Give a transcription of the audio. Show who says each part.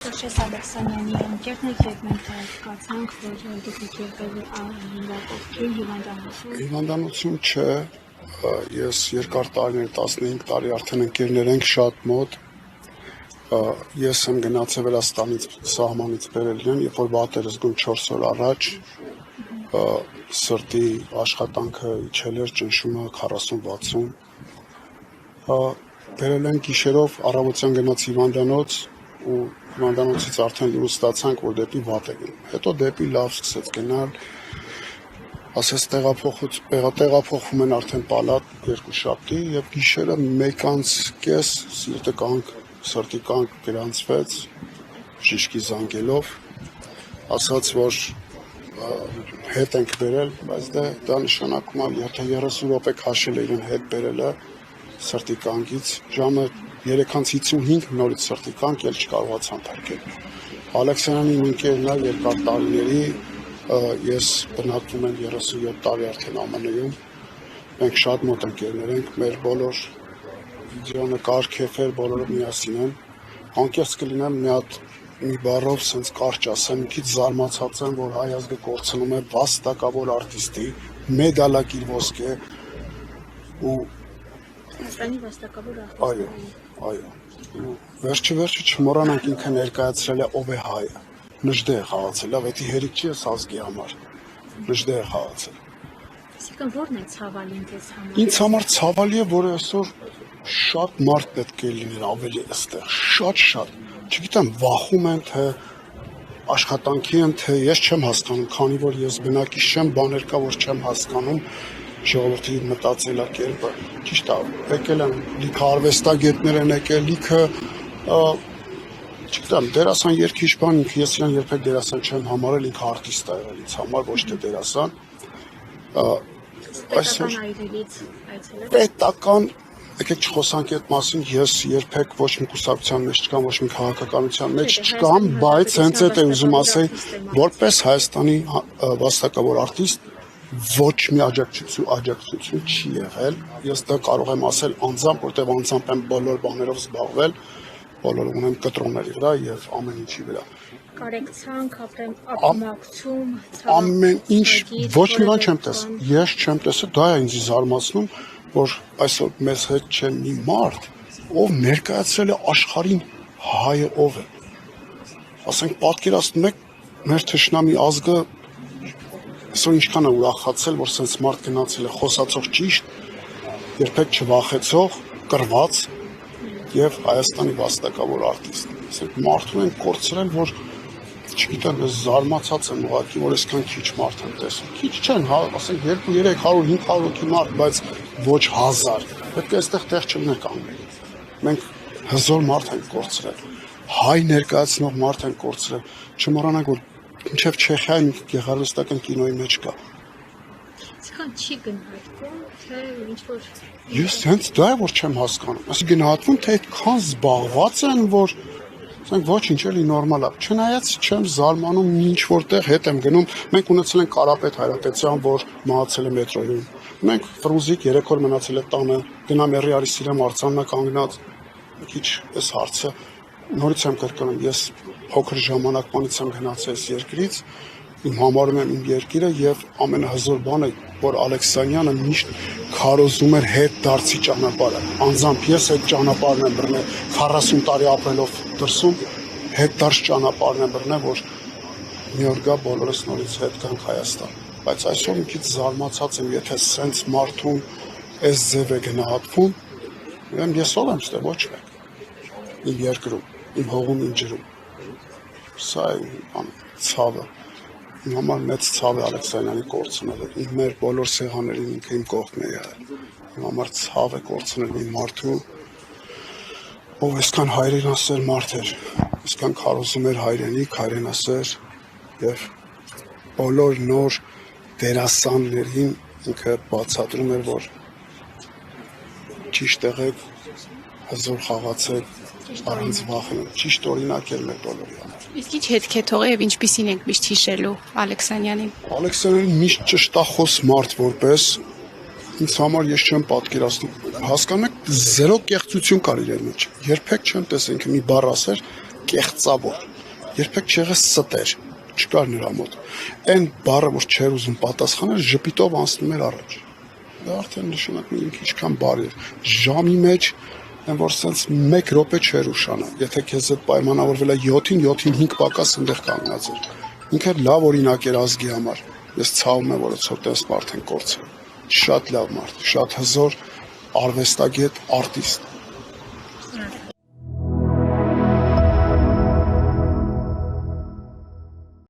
Speaker 1: Սերժ Ալեքսանյանի ընկերն եք եւ մենք հասկացանք, որ դուք եղել նվագողի հիվանդանոցում։
Speaker 2: Հիվանդանոցում չէ, ես երկար տարիներ 15 տարի արդեն ընկերներ ենք շատ մոտ։ Ես եմ գնացել Վրաստանից սահմանից բերել իրեն, երբ որ վատ էր զգում 4 օր առաջ, սրտի աշխատանքը իջել էր, ճնշումը 40-60։ Բերել են գիշերով, առավոտյան գնաց հիվանդանոց ու հիվանդանոցից արդեն լույս ստացանք, որ դեպի վատ է գնում։ Հետո դեպի լավ սկսեց գնալ, ասես տեղափոխվում են արդեն պալատ երկուշաբթի եւ գիշերը 1:30 սիրտը կանգ, սրտի կանգ գրանցվեց շիշկի զանգելով, ասաց որ հետ ենք բերել, բայց դա նշանակում է եթե 30 րոպե քաշել է իրեն հետ բերելը սրտի կանգից, ժամը 3:55 նորից սրտի կանգ էլ չկարողացան թարգել։ Ալեքսանյանի ընկերն է երկար տարիների, ես բնակվում եմ 37 տարի արդեն ԱՄՆ-ում, մենք շատ մոտ ընկերներ ենք, մեր բոլոր վիդեոնկար, քեֆեր, բոլորը միասին են, անկեղծ կլինեմ մի բառով սենց կարճ ասեմ, մի քիչ զարմացած եմ, որ հայ ազգը կորցնում է վաստակավոր արտիստի, մեդալակիր ոսկե ու
Speaker 1: Հայաստանի վաստակավոր արտիստ։
Speaker 2: Այո։ Վերջը չմոռանանք ինքը ներկայացրել է ով է հայը։ Նժդե է խաղացել, լավ, էդի հերիք չի էս ազգի համար։ Նժդե է խաղացել։
Speaker 1: Այսինքն ո՞րն է ցավալին ձեզ համար։
Speaker 2: Ինձ համար ցավալի է, որ այսօր շատ մարդ պետք է լիներ ավելի այստեղ, շատ։ Չգիտեմ, վախում են թե աշխատանքի են, թե ես չեմ հասկանում, քանի որ ես բնակիչ չեմ, բաներ կա, որ չեմ հասկանում, ժողովրդի մտածելակերպը։ Ճիշտ է, եկել են լիքը արվեստագետներ են եկել, լիքը չգիտեմ, դերասան երգիչ բան, ինքը ես իրան երբեք դերասան չեմ համարել, ինքը արտիստ է եղել ինձ համար, ոչ թե դերասան։
Speaker 1: Պետական այրերից այցելել։
Speaker 2: Պետական, եկեք չխոսանք այդ մասին, ես երբեք ոչ մի կուսակցության մեջ չկամ, ոչ մի քաղաքականության մեջ չկամ, բայց հենց այդ է ուզում ասել, որպես Հայաստանի վաստակավոր արտիստ ոչ մի աջակցություն չի եղել, ես դա կարող եմ ասել անձամբ, որտեղ անձամբ եմ բոլոր բաներով զբաղվել, բոլորը ունեմ կտրոնների վրա եւ ամեն ինչի վրա։
Speaker 1: Կարեկցանք, ապրումակցում,
Speaker 2: ամեն ինչ, ոչ մի բան չեմ տեսել, ես չեմ տեսել, դա է ինձ զարմացնում, որ այսօր մեզ հետ չէ մի մարդ, ով ներկայացրել է աշխարհին հայը ով է։ Ասենք պատկերացնում եք մեր թշնամի ազգը այսօր ինչքան է ուրախացել, որ sense մարդ գնացել է խոսացող ճիշտ, երբեք չվախեցող, կռված եւ Հայաստանի վաստակավոր արտիստ։ Ասենք մարդուն են կորցրել, որ չգիտեմ, ես զարմացած եմ ուղղակի, որ այսքան քիչ մարդ եմ տեսել։ Քիչ չեն, ասենք 200, 300, 500 հոգի մարդ, բայց ոչ 1000։ Պետք է այստեղ տեղ չլինեք ամեն։ Մենք հզոր մարդ ենք կորցրել։ Հայ ներկայացնող մարդ ենք կորցրել։ Չմոռանանք, որ մինչև Չեխիայի գեղարվեստական կինոյի մեջ կա։
Speaker 1: Այսինքն չի գնահատվում, թե ինչ-որ
Speaker 2: Ես հենց դա է, որ չեմ հասկանում։ Այսինքն գնահատվում, թե այդքան զբաղված են, որ ասենք ոչինչ էլի նորմալ է։ Չնայած չեմ զարմանում ինչ որտեղ հետ եմ գնում։ Մենք ունեցել ենք Կարապետ Հայրապետյան, որ մահացել է մետրոյում։ Մենք Ֆրուզիկ 3 օր մնացել է տանը, գնամ Էռի Արիսիրեմ արձաննա կանգնած։ Քիչ այս հարցը նորից եմ կրկնում, ես փոքր ժամանակվանից եմ գնացել երկրից, իմ համարում եմ իմ երկիրը եւ ամենահզոր բանը, որ Ալեքսանյանը միշտ քարոզում էր հետ դարձի ճանապարհը։ Անձամբ ես այդ ճանապարհն եմ բռնել 40 տարի ապրելով դրսում, հետ դարձ ճանապարհն եմ բռնել, որ մի օր գա բոլորս նորից հետ գանք Հայաստան։ Բայց այսօր մի քիչ զարմացած եմ, եթե սենց մարդուն այս ձև է գնահատվում, ես ով եմ ստե ոչ մեկ։ Իմ երկրում, իմ հողում, իմ ջրում։ Սա է ցավը։ Իմ համար մեծ ցավ է Ալեքսանյանի կորցնելը։ Իմ մեր բոլոր սեղաններին ինքը իմ կողքն է եղել։ Իմ համար ցավ է կորցնել մի մարդու, ով այսքան հայրենասեր մարդ էր, այսքան քարոզում էր հայրենիք, հայրենասեր եւ բոլոր նոր դերասաններին ինքը բացատրում էր, որ ճիշտ եղեք, հզոր խաղացեք, առանց վախենալ, ճիշտ օրինակ էր մեր բոլորի համար։
Speaker 3: Իսկ ինչ հետք է թողել եւ ինչպիսին եք միշտ հիշելու Ալեքսանյանին։
Speaker 2: Ալեքսանյանին միշտ ճշտախոս մարդ որպես ինձ համար ես չեմ պատկերացնում։ Հասկանում եք, զերո կեղծություն կար իր մեջ։ Երբեք չեմ տեսել ինքը մի բառ ասեր կեղծավոր։ երբեք չեղես ստեր, չկար նրա մոտ։ Այն բառը, որ չէր ուզում պատասխանել, ժպիտով անցնում էր առաջ։ Դա արդեն նշանակում է ինքը ինչքան բարի էր։ Ժամի մեջ այն որ sense 1 րոպե չէր ուշանա։ Եթե քեզ այդ պայմանավորվել է 7-ին 5 պակաս այնտեղ կանգնած էր։ Ինքը լավ օրինակ էր ազգի համար։ Ես ցավում եմ, որ ցոտես մարդ են կորցրել։ Շատ լավ մարդ, շատ հզոր արվեստագետ, արտիստ։